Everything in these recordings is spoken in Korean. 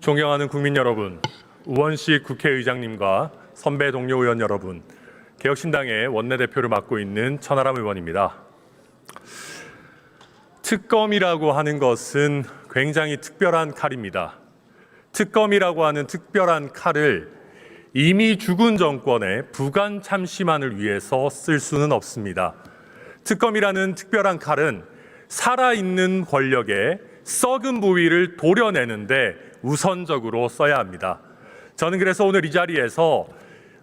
존경하는 국민 여러분, 우원식 국회의장님과 선배 동료 의원 여러분, 개혁신당의 원내대표를 맡고 있는 천하람 의원입니다. 특검이라고 하는 것은 굉장히 특별한 칼입니다. 특검이라고 하는 특별한 칼을 이미 죽은 정권의 부관 참시만을 위해서 쓸 수는 없습니다. 특검이라는 특별한 칼은 살아있는 권력의 썩은 부위를 도려내는데 우선적으로 써야 합니다. 저는 그래서 오늘 이 자리에서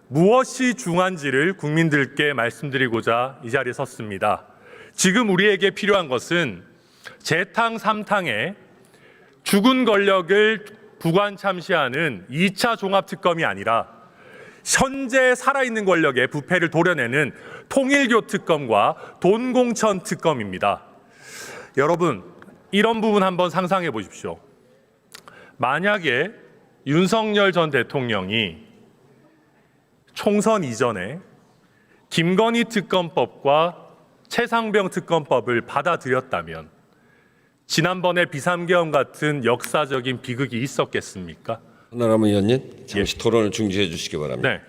무엇이 중요한지를 국민들께 말씀드리고자 이 자리에 섰습니다. 지금 우리에게 필요한 것은 재탕 3탕의 죽은 권력을 부관 참시하는 2차 종합특검이 아니라 현재 살아있는 권력의 부패를 도려내는 통일교 특검과 돈공천 특검입니다. 여러분, 이런 부분 한번 상상해 보십시오. 만약에 윤석열 전 대통령이 총선 이전에 김건희 특검법과 최상병 특검법을 받아들였다면 지난번에 비삼계엄 같은 역사적인 비극이 있었겠습니까? 천하람 의원님, 잠시 토론을 중지해 주시기 바랍니다. 네.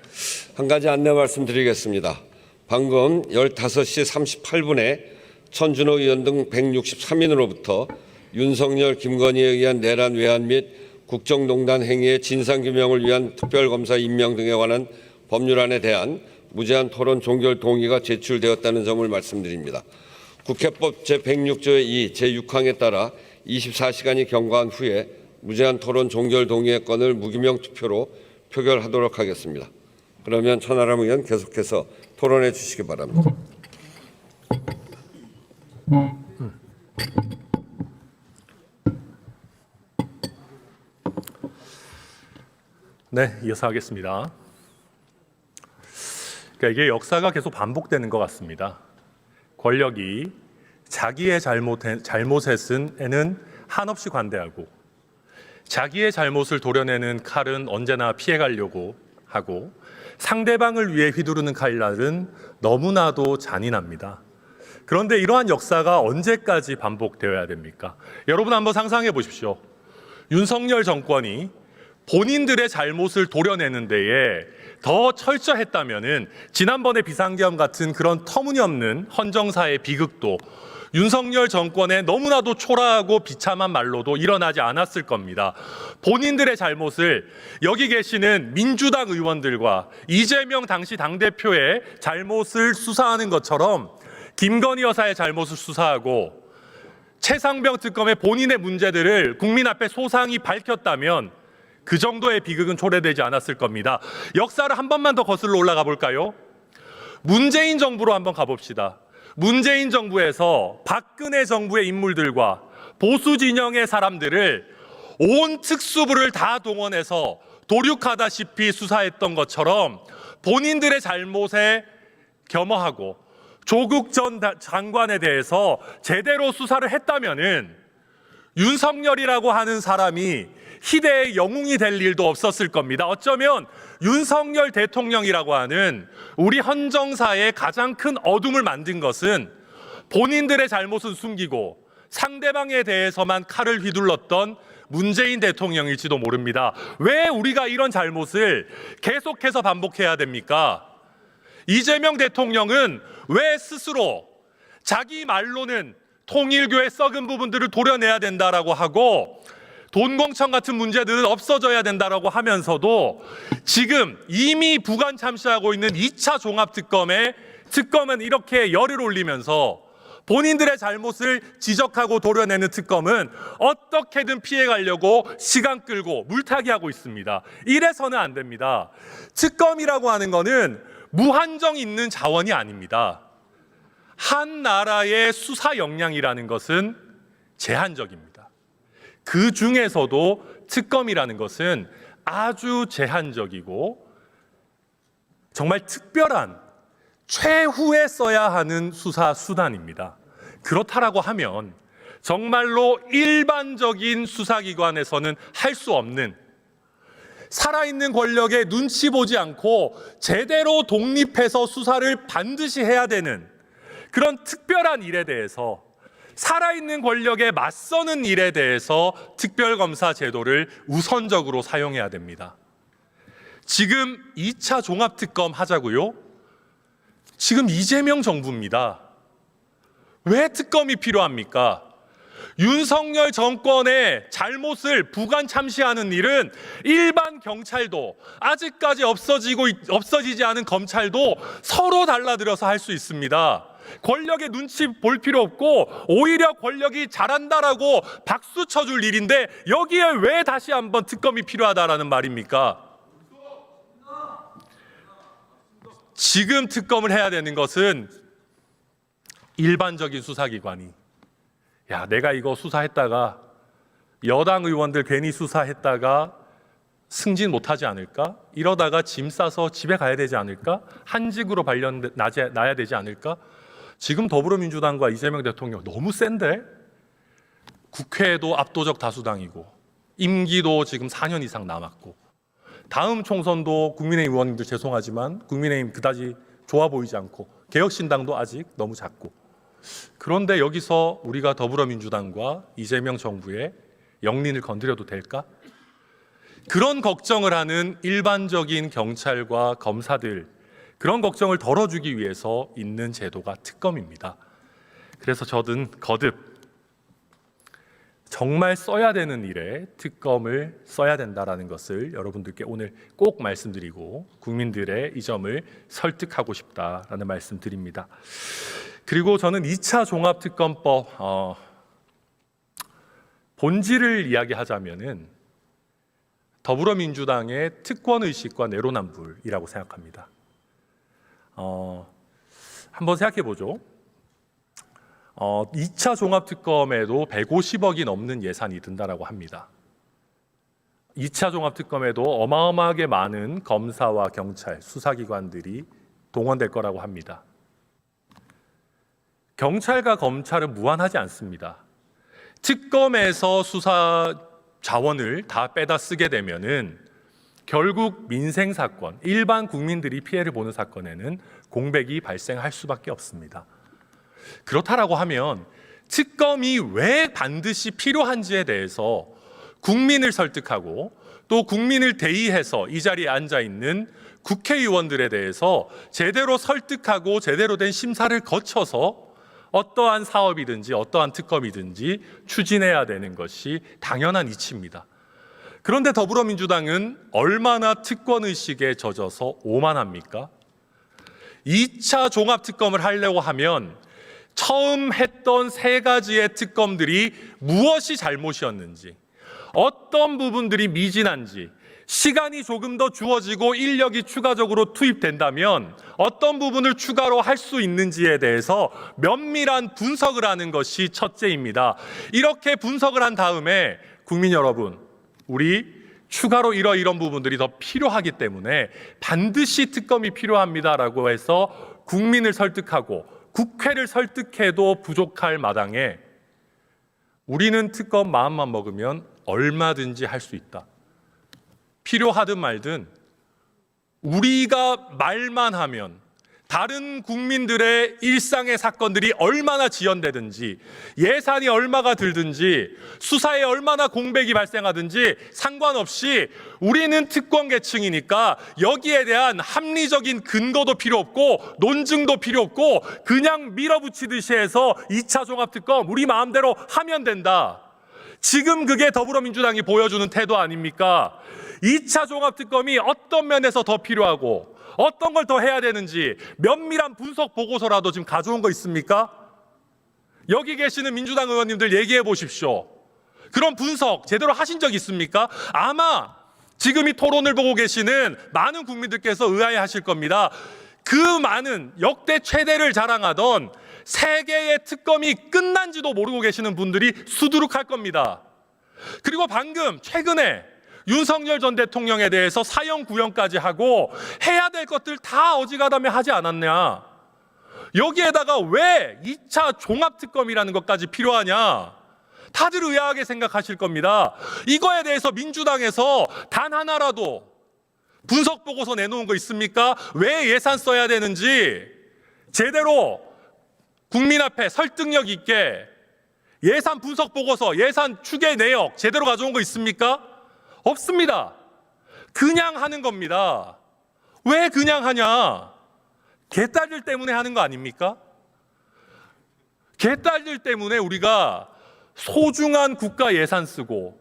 한 가지 안내 말씀드리겠습니다. 방금 15시 38분에 천준호 의원 등 163인으로부터 윤석열, 김건희에 의한 내란 외환 및 국정농단 행위의 진상규명을 위한 특별검사 임명 등에 관한 법률안에 대한 무제한 토론 종결 동의가 제출되었다는 점을 말씀드립니다. 국회법 제106조의 2, 제6항에 따라 24시간이 경과한 후에 무제한 토론 종결 동의의 건을 무기명 투표로 표결하도록 하겠습니다. 그러면 천하람 의원 계속해서 토론해 주시기 바랍니다. 네, 이어서 하겠습니다. 그러니까 이게 역사가 계속 반복되는 것 같습니다. 권력이 자기의 잘못에는 한없이 관대하고 자기의 잘못을 도려내는 칼은 언제나 피해가려고 하고 상대방을 위해 휘두르는 칼날은 너무나도 잔인합니다. 그런데 이러한 역사가 언제까지 반복되어야 됩니까? 여러분 한번 상상해 보십시오. 윤석열 정권이 본인들의 잘못을 도려내는 데에 더 철저했다면은 지난번에 비상계엄 같은 그런 터무니없는 헌정사의 비극도 윤석열 정권의 너무나도 초라하고 비참한 말로도 일어나지 않았을 겁니다. 본인들의 잘못을 여기 계시는 민주당 의원들과 이재명 당시 당대표의 잘못을 수사하는 것처럼 김건희 여사의 잘못을 수사하고 최상병 특검의 본인의 문제들을 국민 앞에 소상히 밝혔다면 그 정도의 비극은 초래되지 않았을 겁니다. 역사를 한 번만 더 거슬러 올라가 볼까요? 문재인 정부로 한번 가봅시다. 문재인 정부에서 박근혜 정부의 인물들과 보수 진영의 사람들을 온 특수부를 다 동원해서 도륙하다시피 수사했던 것처럼 본인들의 잘못에 겸허하고 조국 전 장관에 대해서 제대로 수사를 했다면은 윤석열이라고 하는 사람이 희대의 영웅이 될 일도 없었을 겁니다. 어쩌면 윤석열 대통령이라고 하는 우리 헌정사의 가장 큰 어둠을 만든 것은 본인들의 잘못은 숨기고 상대방에 대해서만 칼을 휘둘렀던 문재인 대통령일지도 모릅니다. 왜 우리가 이런 잘못을 계속해서 반복해야 됩니까? 이재명 대통령은 왜 스스로 자기 말로는 통일교의 썩은 부분들을 도려내야 된다라고 하고 돈공천 같은 문제들은 없어져야 된다라고 하면서도 지금 이미 부관 참시하고 있는 2차 종합특검은 이렇게 열을 올리면서 본인들의 잘못을 지적하고 도려내는 특검은 어떻게든 피해가려고 시간 끌고 물타기하고 있습니다. 이래서는 안 됩니다. 특검이라고 하는 거는 무한정 있는 자원이 아닙니다. 한 나라의 수사 역량이라는 것은 제한적입니다. 그 중에서도 특검이라는 것은 아주 제한적이고 정말 특별한 최후에 써야 하는 수사 수단입니다. 그렇다라고 하면 정말로 일반적인 수사기관에서는 할 수 없는 살아있는 권력에 눈치 보지 않고 제대로 독립해서 수사를 반드시 해야 되는 그런 특별한 일에 대해서 살아있는 권력에 맞서는 일에 대해서 특별검사 제도를 우선적으로 사용해야 됩니다. 지금 2차 종합특검 하자고요? 지금 이재명 정부입니다. 왜 특검이 필요합니까? 윤석열 정권의 잘못을 부관 참시하는 일은 일반 경찰도, 아직까지 없어지지 않은 검찰도 서로 달라들어서 할 수 있습니다. 권력의 눈치 볼 필요 없고 오히려 권력이 잘한다라고 박수 쳐줄 일인데 여기에 왜 다시 한번 특검이 필요하다라는 말입니까? 지금 특검을 해야 되는 것은 일반적인 수사기관이 내가 이거 수사했다가 여당 의원들 괜히 수사했다가 승진 못하지 않을까? 이러다가 짐 싸서 집에 가야 되지 않을까? 한직으로 나야 되지 않을까? 지금 더불어민주당과 이재명 대통령 너무 센데? 국회도 압도적 다수당이고 임기도 지금 4년 이상 남았고 다음 총선도 국민의힘 의원님들 죄송하지만 국민의힘 그다지 좋아 보이지 않고 개혁신당도 아직 너무 작고 그런데 여기서 우리가 더불어민주당과 이재명 정부의 영린을 건드려도 될까? 그런 걱정을 하는 일반적인 경찰과 검사들 그런 걱정을 덜어주기 위해서 있는 제도가 특검입니다. 그래서 저는 거듭 정말 써야 되는 일에 특검을 써야 된다라는 것을 여러분들께 오늘 꼭 말씀드리고 국민들의 이 점을 설득하고 싶다라는 말씀 드립니다. 그리고 저는 2차 종합특검법 본질을 이야기하자면은 더불어민주당의 특권의식과 내로남불이라고 생각합니다. 한번 생각해 보죠. 2차 종합특검에도 150억이 넘는 예산이 든다라고 합니다. 2차 종합특검에도 어마어마하게 많은 검사와 경찰, 수사기관들이 동원될 거라고 합니다. 경찰과 검찰은 무한하지 않습니다. 특검에서 수사 자원을 다 빼다 쓰게 되면은 결국 민생 사건, 일반 국민들이 피해를 보는 사건에는 공백이 발생할 수밖에 없습니다. 그렇다라고 하면 특검이 왜 반드시 필요한지에 대해서 국민을 설득하고 또 국민을 대의해서 이 자리에 앉아 있는 국회의원들에 대해서 제대로 설득하고 제대로 된 심사를 거쳐서 어떠한 사업이든지 어떠한 특검이든지 추진해야 되는 것이 당연한 이치입니다. 그런데 더불어민주당은 얼마나 특권의식에 젖어서 오만합니까? 2차 종합특검을 하려고 하면 처음 했던 3가지의 특검들이 무엇이 잘못이었는지, 어떤 부분들이 미진한지, 시간이 조금 더 주어지고 인력이 추가적으로 투입된다면 어떤 부분을 추가로 할 수 있는지에 대해서 면밀한 분석을 하는 것이 첫째입니다. 이렇게 분석을 한 다음에 국민 여러분, 우리 추가로 이런 부분들이 더 필요하기 때문에 반드시 특검이 필요합니다라고 해서 국민을 설득하고 국회를 설득해도 부족할 마당에 우리는 특검 마음만 먹으면 얼마든지 할 수 있다. 필요하든 말든 우리가 말만 하면 다른 국민들의 일상의 사건들이 얼마나 지연되든지 예산이 얼마가 들든지 수사에 얼마나 공백이 발생하든지 상관없이 우리는 특권 계층이니까 여기에 대한 합리적인 근거도 필요 없고 논증도 필요 없고 그냥 밀어붙이듯이 해서 2차 종합특검 우리 마음대로 하면 된다. 지금 그게 더불어민주당이 보여주는 태도 아닙니까? 2차 종합특검이 어떤 면에서 더 필요하고 어떤 걸 더 해야 되는지 면밀한 분석 보고서라도 지금 가져온 거 있습니까? 여기 계시는 민주당 의원님들 얘기해 보십시오. 그런 분석 제대로 하신 적 있습니까? 아마 지금 이 토론을 보고 계시는 많은 국민들께서 의아해하실 겁니다. 그 많은 역대 최대를 자랑하던 3개의 특검이 끝난지도 모르고 계시는 분들이 수두룩할 겁니다. 그리고 방금 최근에 윤석열 전 대통령에 대해서 사형 구형까지 하고 해야 될 것들 다 어지간하면 하지 않았냐. 여기에다가 왜 2차 종합특검이라는 것까지 필요하냐. 다들 의아하게 생각하실 겁니다. 이거에 대해서 민주당에서 단 하나라도 분석 보고서 내놓은 거 있습니까? 왜 예산 써야 되는지 제대로 국민 앞에 설득력 있게 예산 분석 보고서, 예산 추계 내역 제대로 가져온 거 있습니까? 없습니다. 그냥 하는 겁니다. 왜 그냥 하냐? 개딸들 때문에 하는 거 아닙니까? 개딸들 때문에 우리가 소중한 국가 예산 쓰고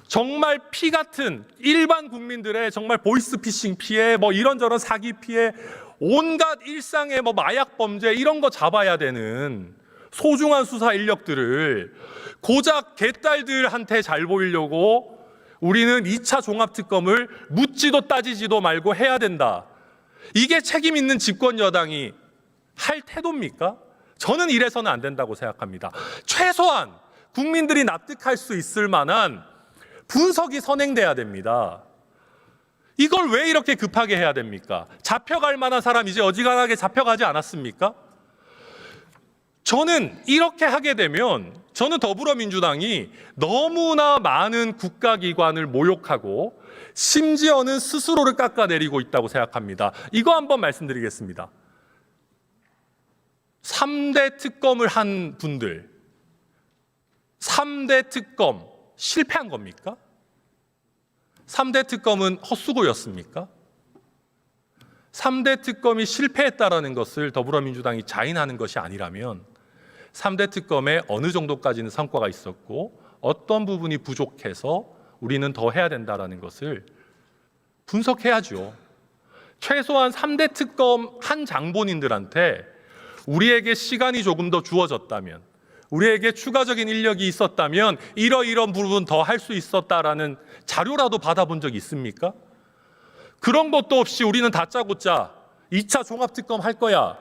정말 피 같은 일반 국민들의 정말 보이스피싱 피해, 뭐 이런저런 사기 피해, 온갖 일상의 뭐 마약 범죄 이런 거 잡아야 되는 소중한 수사 인력들을 고작 개딸들한테 잘 보이려고 우리는 2차 종합특검을 묻지도 따지지도 말고 해야 된다. 이게 책임 있는 집권 여당이 할 태도입니까? 저는 이래서는 안 된다고 생각합니다. 최소한 국민들이 납득할 수 있을 만한 분석이 선행돼야 됩니다. 이걸 왜 이렇게 급하게 해야 됩니까? 잡혀갈 만한 사람 이제 어지간하게 잡혀가지 않았습니까? 저는 이렇게 하게 되면 저는 더불어민주당이 너무나 많은 국가기관을 모욕하고 심지어는 스스로를 깎아내리고 있다고 생각합니다. 이거 한번 말씀드리겠습니다. 3대 특검을 한 분들, 3대 특검 실패한 겁니까? 3대 특검은 헛수고였습니까? 3대 특검이 실패했다라는 것을 더불어민주당이 자인하는 것이 아니라면 3대 특검에 어느 정도까지는 성과가 있었고 어떤 부분이 부족해서 우리는 더 해야 된다라는 것을 분석해야죠. 최소한 3대 특검 한 장본인들한테 우리에게 시간이 조금 더 주어졌다면, 우리에게 추가적인 인력이 있었다면 이런 부분 더 할 수 있었다라는 자료라도 받아본 적이 있습니까? 그런 것도 없이 우리는 다짜고짜 2차 종합특검 할 거야.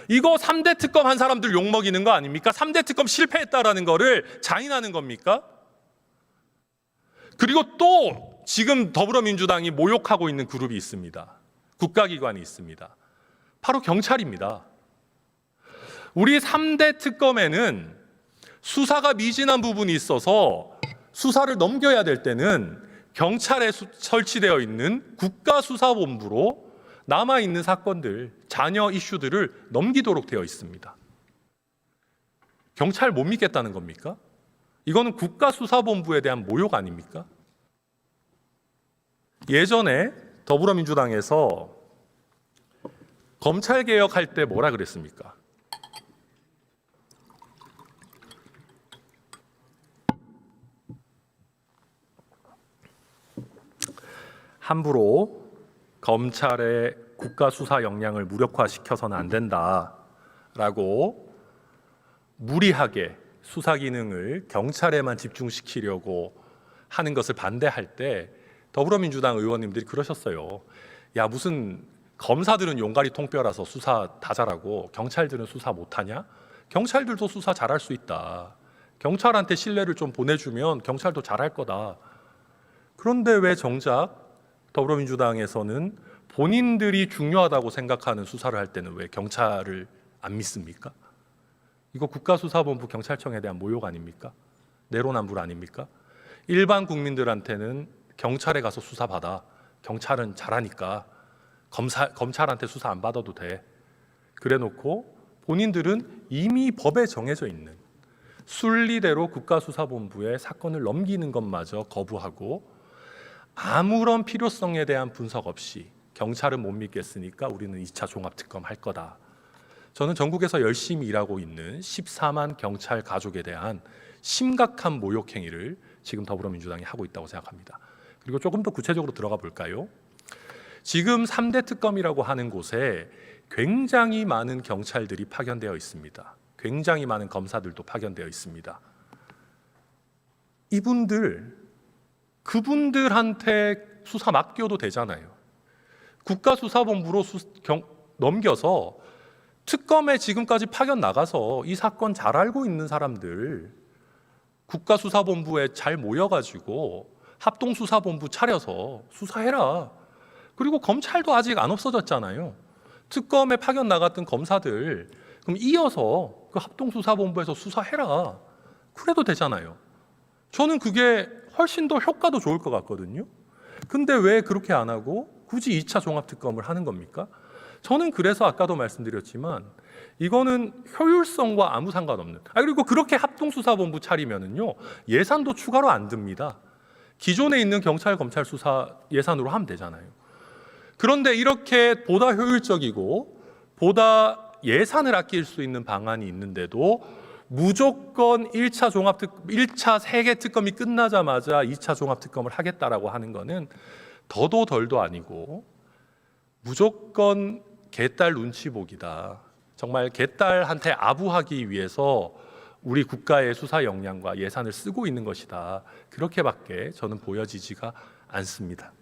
이거 3대 특검 한 사람들 욕먹이는 거 아닙니까? 3대 특검 실패했다라는 거를 자인하는 겁니까? 그리고 또 지금 더불어민주당이 모욕하고 있는 그룹이 있습니다. 국가기관이 있습니다. 바로 경찰입니다. 우리 3대 특검에는 수사가 미진한 부분이 있어서 수사를 넘겨야 될 때는 경찰에 설치되어 있는 국가수사본부로 남아있는 사건들, 잔여 이슈들을 넘기도록 되어 있습니다. 경찰 못 믿겠다는 겁니까? 이거는 국가수사본부에 대한 모욕 아닙니까? 예전에 더불어민주당에서 검찰개혁할 때 뭐라 그랬습니까? 함부로 검찰의 국가수사 역량을 무력화시켜서는 안 된다라고 무리하게 수사 기능을 경찰에만 집중시키려고 하는 것을 반대할 때 더불어민주당 의원님들이 그러셨어요. 야, 무슨 검사들은 용가리 통뼈라서 수사 다 잘하고 경찰들은 수사 못하냐? 경찰들도 수사 잘할 수 있다. 경찰한테 신뢰를 좀 보내주면 경찰도 잘할 거다. 그런데 왜 정작 더불어민주당에서는 본인들이 중요하다고 생각하는 수사를 할 때는 왜 경찰을 안 믿습니까? 이거 국가수사본부 경찰청에 대한 모욕 아닙니까? 내로남불 아닙니까? 일반 국민들한테는 경찰에 가서 수사 받아. 경찰은 잘하니까 검찰한테 수사 안 받아도 돼. 그래놓고 본인들은 이미 법에 정해져 있는 순리대로 국가수사본부에 사건을 넘기는 것마저 거부하고 아무런 필요성에 대한 분석 없이 경찰은 못 믿겠으니까 우리는 2차 종합특검 할 거다. 저는 전국에서 열심히 일하고 있는 14만 경찰 가족에 대한 심각한 모욕 행위를 지금 더불어민주당이 하고 있다고 생각합니다. 그리고 조금 더 구체적으로 들어가 볼까요? 지금 3대 특검이라고 하는 곳에 굉장히 많은 경찰들이 파견되어 있습니다. 굉장히 많은 검사들도 파견되어 있습니다. 그분들한테 수사 맡겨도 되잖아요. 국가수사본부로 넘겨서 특검에 지금까지 파견 나가서 이 사건 잘 알고 있는 사람들 국가수사본부에 잘 모여가지고 합동수사본부 차려서 수사해라. 그리고 검찰도 아직 안 없어졌잖아요. 특검에 파견 나갔던 검사들 그럼 이어서 그 합동수사본부에서 수사해라. 그래도 되잖아요. 저는 그게 훨씬 더 효과도 좋을 것 같거든요. 근데 왜 그렇게 안 하고 굳이 2차 종합특검을 하는 겁니까? 저는 그래서 아까도 말씀드렸지만 이거는 효율성과 아무 상관없는. 그리고 그렇게 합동수사본부 차리면은요 예산도 추가로 안 듭니다. 기존에 있는 경찰 검찰 수사 예산으로 하면 되잖아요. 그런데 이렇게 보다 효율적이고 보다 예산을 아낄 수 있는 방안이 있는데도 무조건 1차 세개 특검이 끝나자마자 2차 종합특검을 하겠다라고 하는 거는 더도 덜도 아니고 무조건 개딸 눈치 보기다. 정말 개딸한테 아부하기 위해서 우리 국가의 수사 역량과 예산을 쓰고 있는 것이다. 그렇게밖에 저는 보여지지가 않습니다.